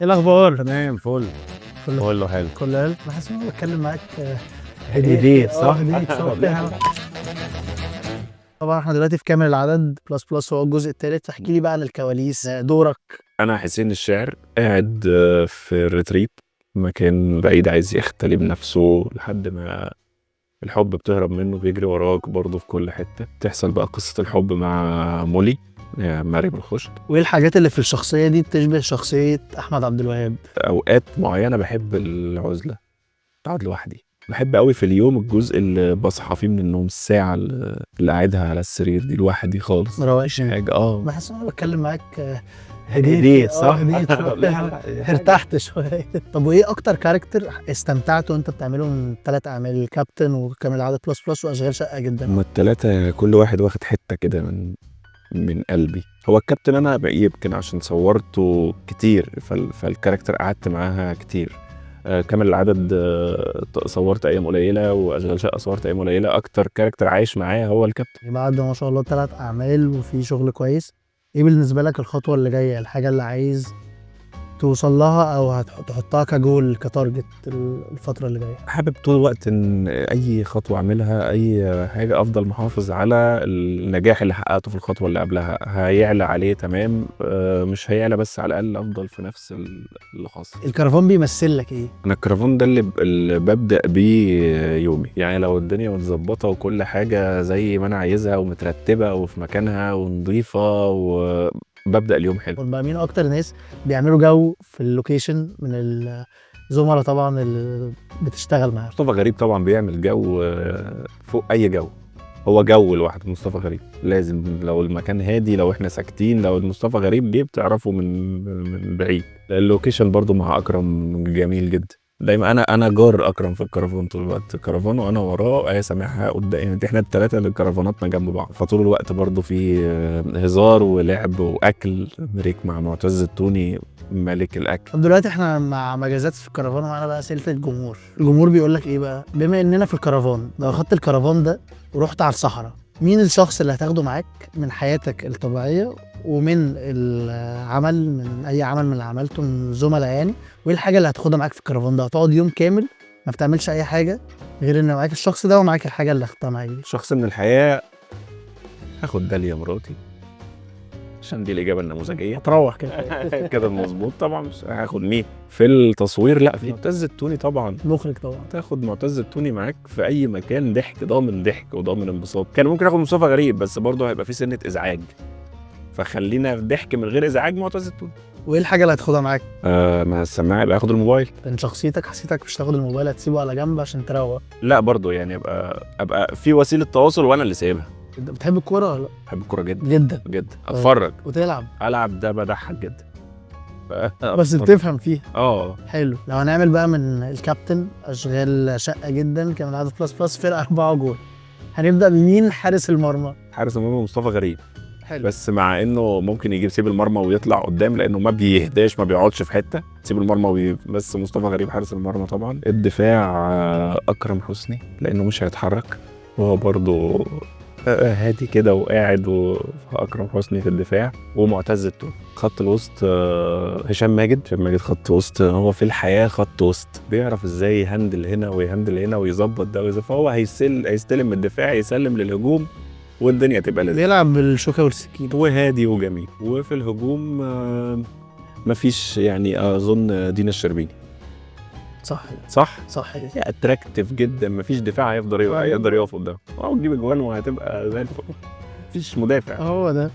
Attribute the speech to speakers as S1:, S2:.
S1: ايه الاخبار؟
S2: تمام فل
S1: كله
S2: حلو.
S1: كله حلو. انا حاسس ان انا بتكلم معاك
S2: هديت صح؟
S1: هديت صح. طبعا احنا دلوقتي في كامل العدد بلس بلس، هو الجزء الثالث. احكي لي بقى عن الكواليس، دورك.
S2: انا حسين الشاعر قاعد في الريتريت، مكان بعيد عايز يختلي بنفسه لحد ما الحب بتهرب منه بيجري وراك برضه في كل حتة. تحصل بقى قصة الحب مع مولي مريم الخشت.
S1: وايه الحاجات اللي في الشخصيه دي بتشبه شخصيه احمد عبد الوهاب؟
S2: اوقات معينة بحب العزلة، اقعد لوحدي. بحب قوي في اليوم الجزء اللي بصحى فيه من النوم، الساعة اللي قاعدها على السرير دي لوحدي خالص،
S1: مروقش
S2: حاجة
S1: بحس ان انا بتكلم معاك
S2: هديت صح؟
S1: هديت ارتحت شويه. طب وايه اكتر كاركتر استمتعت وانت بتعمله من 3 اعمال، الكابتن وكامل العدد بلس بلس واشغال شقه جدا؟
S2: هما التلاتة كل واحد واخد حتة كده من قلبي. هو الكابتن انا يمكن عشان صورته كتير فالكاركتر قعدت معاها كتير. كامل العدد صورت ايام قليله، واشغال شقه صورت ايام قليله. اكتر كاركتر عايش معايا هو الكابتن.
S1: بعد ما شاء الله 3 اعمال وفي شغل كويس، ايه بالنسبه لك الخطوه اللي جايه، الحاجه اللي عايز توصل لها او هتحطها كجول كتارجت الفتره اللي جايه؟
S2: حابب طول الوقت ان اي خطوه اعملها، اي حاجه، افضل محافظ على النجاح اللي حققته في الخطوه اللي قبلها. هيعلى عليه تمام، مش هيعلى، بس على الاقل افضل في نفس اللي حاصل.
S1: الكرفان بيمثل لك ايه؟
S2: انا الكرفان ده اللي ببدا بيه يومي. يعني لو الدنيا متظبطه وكل حاجه زي ما انا عايزها ومترتبه وفي مكانها ونظيفه، وببدا اليوم حلو.
S1: بقى مين اكتر ناس بيعملوا جو في اللوكيشن من الزملاء طبعا اللي بتشتغل معاهم؟
S2: مصطفى غريب طبعا بيعمل جو فوق اي جو. هو جو لوحده مصطفى غريب. لازم لو المكان هادي، لو احنا ساكتين، لو مصطفى غريب جه بتعرفه من بعيد. اللوكيشن برضو مع اكرم جميل جدا. دايما انا جار اكرم في الكرفان طول الوقت. كرفان وانا وراه، ايه سامعها قدام. يعني احنا الثلاثه اللي كرفاناتنا جنب بعض، فطول الوقت برضو في هزار ولعب واكل. بريك مع معتز التوني ملك الاكل.
S1: طب دلوقتي احنا مع مجازات في الكرفان، ومعانا بقى اسئله الجمهور بيقول لك ايه بقى، بما اننا في الكرفان، لو اخدت الكرفان ده ورحت على الصحراء، مين الشخص اللي هتاخده معاك من حياتك الطبيعيه ومن العمل، من اي عمل من اللي عملته من زملاء يعني، وايه الحاجه اللي هتاخدها معاك في الكرفان ده؟ هتقعد يوم كامل ما بتعملش اي حاجه غير ان معاك الشخص ده ومعاك الحاجه اللي اخدتها معاك دي.
S2: شخص من الحياه هاخد داليا مراتي، عشان دي الاجابه النموذجيه.
S1: هتروح كده
S2: كده مظبوط. طبعا مش هاخد مين في التصوير، لا في معتز التوني طبعا.
S1: المخرج طبعا.
S2: تاخد معتز التوني معاك في اي مكان، ضحك ضامن ضحك وضامن انبساط. كان ممكن اخد مصطفى غريب، بس برضه هيبقى في سنه ازعاج، فخلينا في ضحك من غير ازعاج معتز التوني.
S1: وايه الحاجه اللي هتاخدها معاك؟
S2: مع السماعه يبقى اخد الموبايل.
S1: من شخصيتك حسيتك مش تاخد الموبايل، هتسيبه على جنب عشان تروق؟
S2: لا برضه يعني ابقى في وسيله تواصل وانا اللي سايبها.
S1: انت بتحب الكوره ولا لا؟
S2: بحب الكوره جدا
S1: جدا
S2: جدا. اتفرج
S1: وتلعب
S2: العب ده بضحك جدا.
S1: بس بتفهم فيه.
S2: حلو.
S1: لو هنعمل بقى من الكابتن، اشغال شقه جدا، كان العدد بلس بلس، فرقه 4 جول، هنبدا بمين حارس المرمى؟
S2: حارس المرمى مصطفى غريب.
S1: حلو.
S2: بس مع انه ممكن يجيب سيب المرمى ويطلع قدام، لانه ما بيهداش، ما بيقعدش في حته. سيب المرمى بس مصطفى غريب حارس المرمى طبعا. الدفاع اكرم حسني، لانه مش هيتحرك، وهو برضه هادي كده وقاعد. واكرم حسني في الدفاع، ومعتز التوني. خط الوسط هشام ماجد خط وسط. هو في الحياه خط وسط، بيعرف ازاي يهندل هنا ويهندل هنا ويظبط ده ويظبط. فهو هيستلم من الدفاع، يسلم للهجوم، والدنيا تبقى لذيذه.
S1: بيلعب بالشوكه والسكين،
S2: وهادي وجميل. وفي الهجوم مفيش يعني، اظن دينا الشربيني. صح
S1: كده.
S2: اتراكتيف جدا. مفيش دفاع يقدر يقف قدامه، او تجيب اجوان وهتبقى زي الفل. مفيش مدافع.
S1: هو ده.